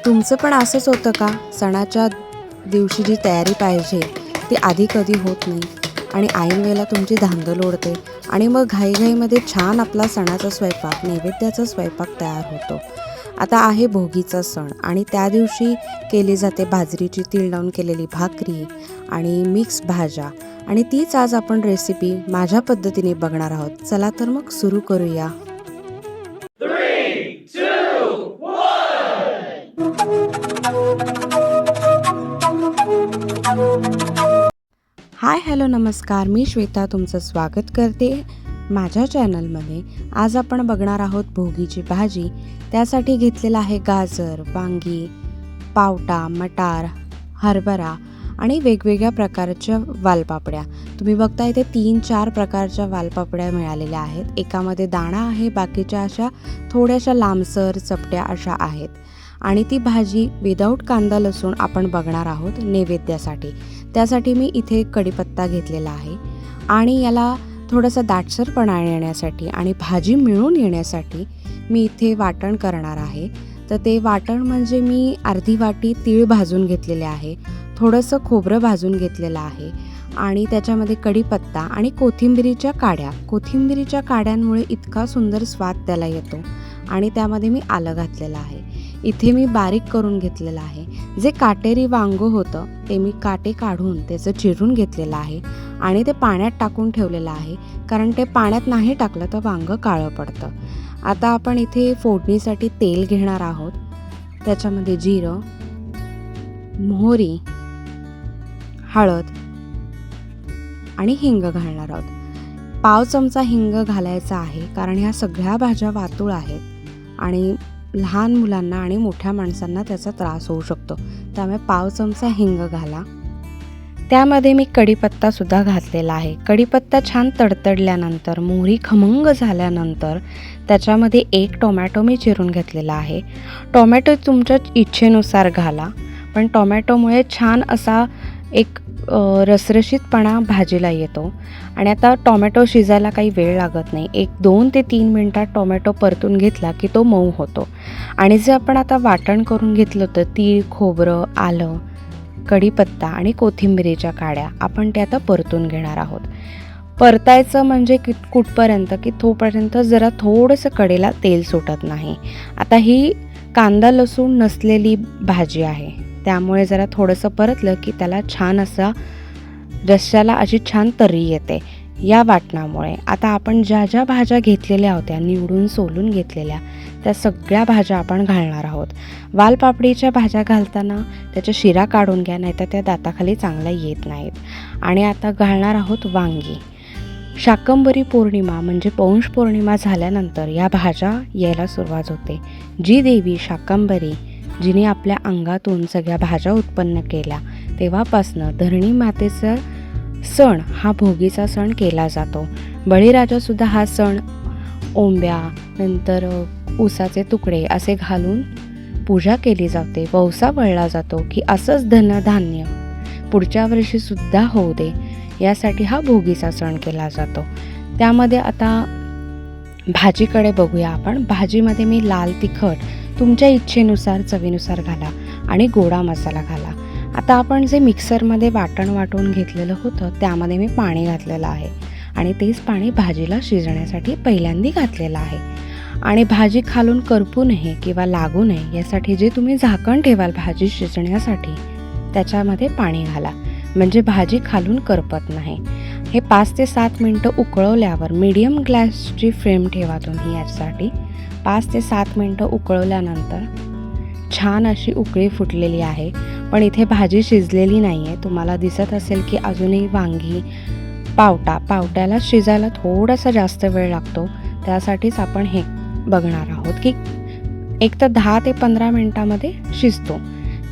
तुमचं पण असंच होतं का? सणाच्या दिवशी जी तयारी पाहिजे ती आधी कधी होत नाही आणि ऐन वेळेला तुमची धांदल उडते आणि मग घाईघाईमध्ये छान आपला सणाचा स्वयंपाक, नैवेद्याचा स्वयंपाक तयार होतो. आता आहे भोगीचा सण आणि त्या दिवशी केली जाते बाजरीची तीळ लावून केलेली भाकरी आणि मिक्स भाज्या आणि तीच आज आपण रेसिपी माझ्या पद्धतीने बघणार आहोत. चला तर मग सुरू करूया. हाय हॅलो नमस्कार, मी श्वेता तुमचं स्वागत करते माझ्या चॅनलमध्ये. आज आपण बघणार आहोत भोगीची भाजी. त्यासाठी घेतलेला आहे गाजर, वांगी, पावटा, मटार, हरभरा आणि वेगवेगळ्या प्रकारच्या वालपापड्या. तुम्ही बघता इथे 3-4 प्रकारच्या वालपापड्या मिळालेल्या आहेत. एकामध्ये दाणा आहे, बाकीच्या अशा थोड्याशा लांबसर चपट्या अशा आहेत. आणि ती भाजी विदाऊट कांदा लसूण आपण बघणार आहोत नैवेद्यासाठी. त्यासाठी मी इथे कढीपत्ता घेतलेला आहे आणि याला थोडासा दाटसरपणा येण्यासाठी आणि भाजी मिळून येण्यासाठी मी इथे वाटण करणार आहे. तर ते वाटण म्हणजे मी अर्धी वाटी तीळ भाजून घेतलेले आहे, थोडंसं खोबरं भाजून घेतलेलं आहे आणि त्याच्यामध्ये कढीपत्ता आणि कोथिंबिरीच्या काड्या. कोथिंबिरीच्या काड्यांमुळे इतका सुंदर स्वाद त्याला येतो. आणि त्यामध्ये मी आलं घातलेलं आहे. इथे मी बारीक करून घेतलेलं आहे. जे काटेरी वांगं होतं ते मी काटे काढून त्याचं चिरून घेतलेलं आहे आणि ते पाण्यात टाकून ठेवलेलं आहे, कारण ते पाण्यात नाही टाकलं तर वांगं काळं पडतं. आता आपण इथे फोडणीसाठी तेल घेणार आहोत. त्याच्यामध्ये जिरं, मोहरी, हळद आणि हिंग घालणार आहोत. पाव चमचा हिंग घालायचा आहे, कारण ह्या सगळ्या भाज्या वातूळ आहेत आणि लहान मुलांना आणि मोठ्या माणसांना त्याचा त्रास होऊ शकतो. त्यामुळे पाव चमचा हिंग घाला. त्यामध्ये मी कढीपत्तासुद्धा घातलेला आहे. कढीपत्ता छान तडतडल्यानंतर, मोहरी खमंग झाल्यानंतर त्याच्यामध्ये 1 टोमॅटो मी चिरून घेतलेला आहे. टोमॅटो तुमच्या इच्छेनुसार घाला, पण टोमॅटोमुळे छान असा एक रसरशीतपणा भाजीला येतो. आणि आता टोमॅटो शिजायला काही वेळ लागत नाही. 1-2 ते 3 मिनटात टोमॅटो परतून घेतला की तो मऊ होतो. आणि जे आपण आता वाटण करून घेतलं होतं, तीळ, खोबरं, आलं, कढीपत्ता आणि कोथिंबिरीच्या काड्या, आपण ते आता परतून घेणार आहोत. परतायचं म्हणजे कुठपर्यंत की तोपर्यंत जरा थोडंसं कडेला तेल सुटत नाही. आता ही कांदा लसूण नसलेली भाजी आहे, त्यामुळे जरा थोडंसं परतलं की त्याला छान असा रश्श्याला अशी छान तर्री येते या वाटणामुळे. आता आपण ज्या ज्या भाज्या घेतलेल्या होत्या, निवडून सोलून घेतलेल्या, त्या सगळ्या भाज्या आपण घालणार आहोत. वालपापडीच्या भाज्या घालताना त्याच्या शिरा काढून घ्या, नाहीतर त्या दाताखाली चांगल्या येत नाहीत. आणि आता घालणार आहोत वांगी. शाकंभरी पौर्णिमा म्हणजे पौष पौर्णिमा झाल्यानंतर या भाज्या यायला सुरुवात होते. जी देवी शाकंभरी, जिने आपल्या अंगातून सगळ्या भाज्या उत्पन्न केल्या, तेव्हापासनं धरणी मातेचा सण हा भोगीचा सण केला जातो. बळीराजासुद्धा हा सण ओंब्या, नंतर ऊसाचे तुकडे असे घालून पूजा केली जाते. वौसा वळला जातो की असंच धनधान्य पुढच्या वर्षीसुद्धा होऊ दे, यासाठी हा भोगीचा सण केला जातो. त्यामध्ये आता भाजीकडे बघूया आपण. भाजीमध्ये मी लाल तिखट तुमच्या इच्छेनुसार, चवीनुसार घाला आणि गोडा मसाला घाला. आता आपण जे मिक्सरमध्ये वाटण वाटून घेतलेलं होतं त्यामध्ये मी पाणी घातलेलं आहे आणि तेच पाणी भाजीला शिजण्यासाठी पहिल्यांदा घातलेलं आहे. आणि भाजी खालून करपू नये किंवा लागू नये यासाठी जे तुम्ही झाकण ठेवाल भाजी शिजण्यासाठी, त्याच्यामध्ये पाणी घाला, म्हणजे भाजी खालून करपत नाही. हे 5 ते 7 मिनटं उकळवल्यावर मीडियम गॅसची फ्लेम ठेवा तुम्ही यासाठी. 5 ते 7 मिनटं उकळवल्यानंतर छान अशी उकळी फुटलेली आहे, पण इथे भाजी शिजलेली नाही आहे. तुम्हाला दिसत असेल की अजूनही वांगी, पावट्याला शिजायला थोडासा जास्त वेळ लागतो. त्यासाठीच आपण हे बघणार आहोत की 1 तर 10 ते 15 मिनटामध्ये शिजतो.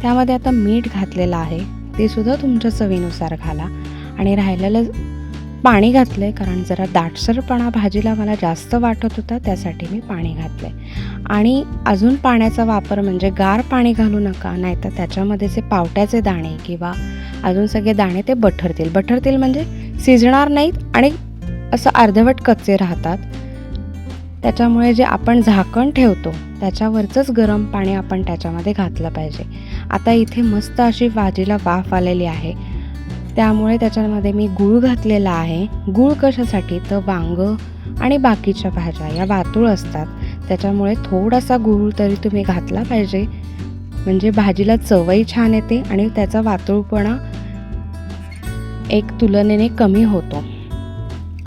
त्यामध्ये आता मीठ घातलेलं आहे, ते सुद्धा तुमच्या चवीनुसार घाला. आणि राहिलेलं पाणी घातलं आहे, कारण जरा दाटसरपणा भाजीला मला जास्त वाटत होता, त्यासाठी मी पाणी घातलं आहे. आणि अजून पाण्याचा वापर म्हणजे गार पाणी घालू नका, नाहीतर त्याच्यामध्ये जे पावट्याचे दाणे किंवा अजून सगळे दाणे ते बठरतील म्हणजे शिजणार नाहीत आणि असं अर्धवट कच्चे राहतात. त्याच्यामुळे जे आपण झाकण ठेवतो त्याच्यावरचंच गरम पाणी आपण त्याच्यामध्ये घातलं पाहिजे. आता इथे मस्त अशी भाजीला वाफ आलेली आहे, त्यामुळे त्याच्यामध्ये मी गूळ घातलेला आहे. गूळ कशासाठी तर वांगं आणि बाकीच्या भाज्या या वातूळ असतात, त्याच्यामुळे थोडासा गूळ तरी तुम्ही घातला पाहिजे, म्हणजे भाजीला चवही छान येते आणि त्याचा वातूळपणा एक तुलनेने कमी होतो.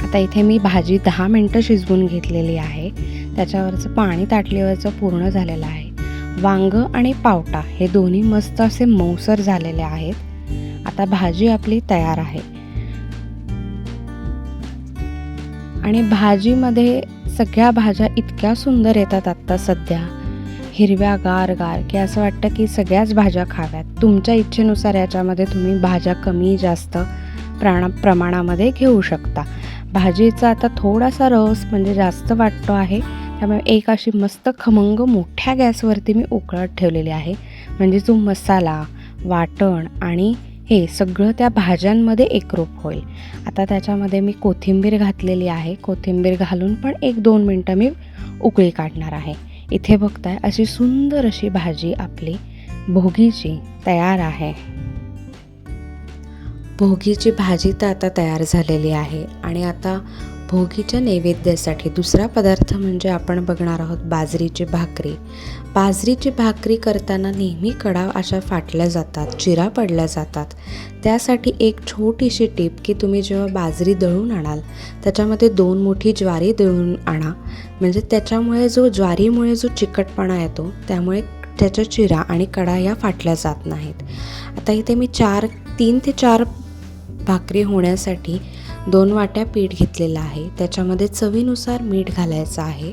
आता इथे मी भाजी 10 मिनटं शिजवून घेतलेली आहे. त्याच्यावरचं पाणी ताटलीवरचं पूर्ण झालेलं आहे. वांगं आणि पावटा हे दोन्ही मस्त असे मऊसर झालेले आहेत. आता भाजी आपली तयार आहे. आणि भाजीमध्ये सगळ्या भाज्या इतक्या सुंदर येतात आत्ता सध्या, हिरव्या गार की असं वाटतं की सगळ्याच भाज्या खाव्यात. तुमच्या इच्छेनुसार याच्यामध्ये तुम्ही भाज्या कमी जास्त प्रमाणामध्ये घेऊ शकता. भाजीचा आता थोडासा रस म्हणजे जास्त वाटतो आहे, त्यामुळे एक अशी मस्त खमंग मोठ्या गॅसवरती मी उकळत ठेवलेली आहे, म्हणजे जो मसाला, वाटण आणि हे सगळं त्या भाज्यांमध्ये एकरूप होईल. आता त्याच्यामध्ये मी कोथिंबीर घातलेली आहे. कोथिंबीर घालून पण 1-2 मिनटं मी उकळी काढणार आहे. इथे बघताय अशी सुंदर अशी भाजी आपली भोगीची तयार आहे. भोगीची भाजी तर आता तयार झालेली आहे. आणि आता भोगीच्या नैवेद्यासाठी दुसरा पदार्थ म्हणजे आपण बघणार आहोत बाजरीची भाकरी. बाजरीची भाकरी करताना नेहमी कडा अशा फाटल्या जातात, चिरा पडल्या जातात. त्यासाठी एक छोटीशी टीप की तुम्ही जेव्हा बाजरी दळून आणाल त्याच्यामध्ये 2 मोठी ज्वारी दळून आणा, म्हणजे त्याच्यामुळे ज्वारीमुळे जो चिकटपणा येतो त्यामुळे त्याच्या चिरा आणि कडा या फाटल्या जात नाहीत. आता इथे मी 3 ते 4 भाकरी होण्यासाठी 2 वाट्या पीठ घेतलेलं आहे. त्याच्यामध्ये चवीनुसार मीठ घालायचं आहे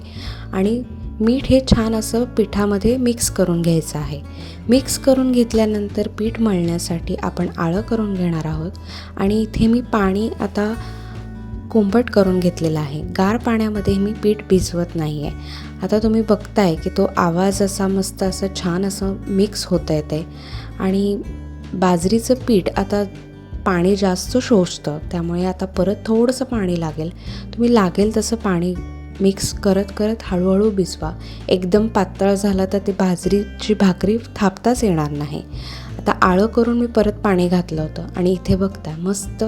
आणि मीठ हे छान असं पिठामध्ये मिक्स करून घ्यायचं आहे. मिक्स करून घेतल्यानंतर पीठ मळण्यासाठी आपण आळं करून घेणार आहोत. आणि इथे मी पाणी आता कोंबट करून घेतलेला आहे. गार पाण्यामध्ये मी पीठ भिजवत नाही आहे. आता तुम्ही बघताय की तो आवाज असा मस्त असं छान असं मिक्स होत आहे आणि बाजरीचं पीठ आता पाणी जास्त शोषतं, त्यामुळे आता परत थोडंसं पाणी लागेल. तुम्ही लागेल तसं पाणी मिक्स करत हळूहळू भिजवा. एकदम पातळ झालं तर ती बाजरीची भाकरी थापताच येणार नाही. आता आळं करून मी परत पाणी घातलं होतं आणि इथे बघता मस्त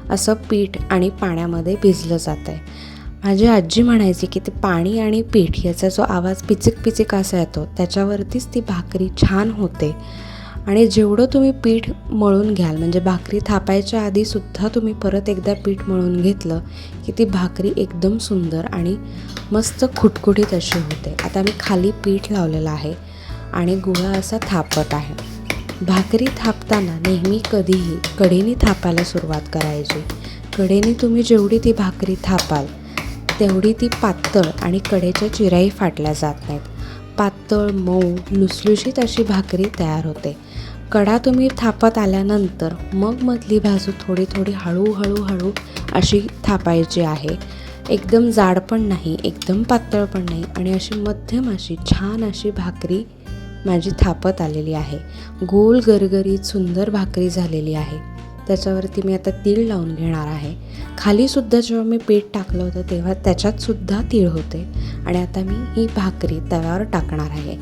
असं पीठ आणि पाण्यामध्ये भिजलं जातं आहे. माझी आजी म्हणायची की ते पाणी आणि पीठ याचा जो आवाज पिचिक असा येतो त्याच्यावरतीच ती भाकरी छान होते. आणि जेवढं तुम्ही पीठ मळून घ्याल, म्हणजे भाकरी थापायच्या आधीसुद्धा तुम्ही परत एकदा पीठ मळून घेतलं की ती भाकरी एकदम सुंदर आणि मस्त खुटखुटीत अशी होते. आता मी खाली पीठ लावलेलं आहे आणि गोळा असा थापत आहे. भाकरी थापताना नेहमी कधीही कढईने थापायला सुरुवात करायची. कढईने तुम्ही जेवढी ती भाकरी थापाल तेवढी ती पातळ आणि कडेच्या चिराही फाटल्या जात नाहीत. पातळ मऊ लुसलुशीत अशी भाकरी तयार होते. कडा तुम्ही थापत आल्यानंतर मग मधली बाजू थोडी हळू अशी थापायची आहे. एकदम जाड पण नाही, एकदम पातळ पण नाही आणि अशी मध्यम अशी छान अशी भाकरी माझी थापत आलेली आहे. गोल गरगरीत सुंदर भाकरी झालेली आहे. त्याच्यावरती मी आता तीळ लावून घेणार आहे. खालीसुद्धा जेव्हा मी पीठ टाकलं होतं तेव्हा त्याच्यातसुद्धा तीळ होते. आणि आता मी ही भाकरी तव्यावर टाकणार आहे.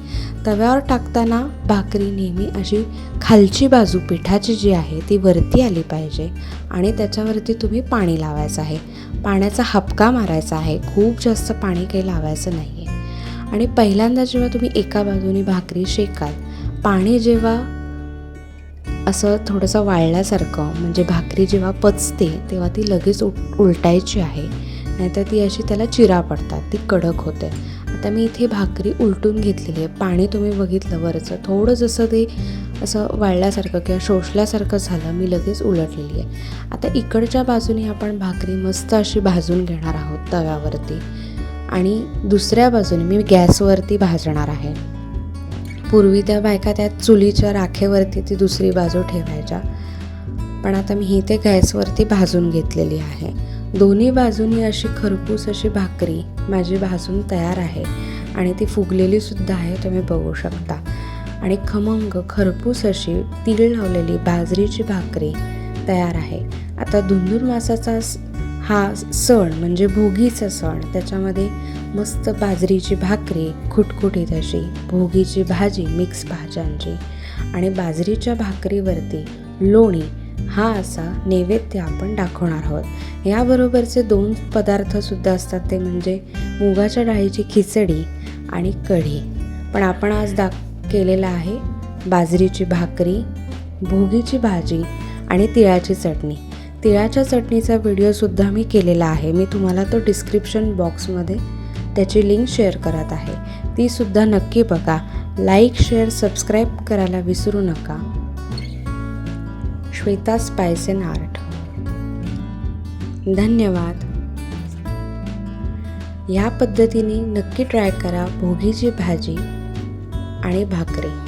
तव्यावर टाकताना भाकरी नेहमी अशी खालची बाजू पिठाची जी आहे ती वरती आली पाहिजे आणि त्याच्यावरती तुम्ही पाणी लावायचं आहे. पाण्याचा हपका मारायचा आहे, खूप जास्त पाणी काही लावायचं नाही आहे. आणि पहिल्यांदा जेव्हा तुम्ही एका बाजूने भाकरी शेकाल, पाणी जेव्हा असं थोडंसं वाळल्यासारखं, म्हणजे भाकरी जेव्हा पचते तेव्हा ती लगेच उलटायची आहे, नाहीतर ती अशी त्याला चिरा पडतात, ती कडक होते. आता मी इथे भाकरी उलटून घेतलेली आहे. पाणी तुम्ही बघितलं वरचं थोडं जसं ते असं वाळल्यासारखं किंवा शोषल्यासारखं झालं, मी लगेच उलटलेली आहे. आता इकडच्या बाजूने आपण भाकरी मस्त अशी भाजून घेणार आहोत तव्यावरती आणि दुसऱ्या बाजूने मी गॅसवरती भाजणार आहे. पूर्वी त्या बायका त्या चुलीच्या राखेवरती ती दुसरी बाजू ठेवायच्या, पण आता मी ही ते गॅसवरती भाजून घेतलेली आहे. दोन्ही बाजूनी अशी खरपूस अशी भाकरी माझी भाजून तयार आहे आणि ती फुगलेली सुद्धा आहे, तुम्ही बघू शकता. आणि खमंग खरपूस अशी तीळ लावलेली बाजरीची भाकरी तयार आहे. आता धुंधुर मासाचा हा सण म्हणजे भोगीचा सण, त्याच्यामध्ये मस्त बाजरीची भाकरी खुटखुटीत अशी, भोगीची भाजी मिक्स भाज्यांची आणि बाजरीच्या भाकरीवरती लोणी, हा असा नैवेद्य आपण दाखवणार आहोत. याबरोबरचे 2 पदार्थसुद्धा असतात, ते म्हणजे मुगाच्या डाळीची खिचडी आणि कढी. पण आपण आज केलेला आहे बाजरीची भाकरी, भोगीची भाजी आणि तिळाची चटणी. तिळाच्या चटणीचा व्हिडिओसुद्धा मी केलेला आहे, मी तुम्हाला तो डिस्क्रिप्शन बॉक्समध्ये त्याची लिंक शेअर करत आहे, तीसुद्धा नक्की बघा. लाईक, शेअर, सबस्क्राईब करायला विसरू नका. Shweta spice and art. धन्यवाद. या पद्धतीने नक्की ट्राय करा भोगीची भाजी आणि भाकरी.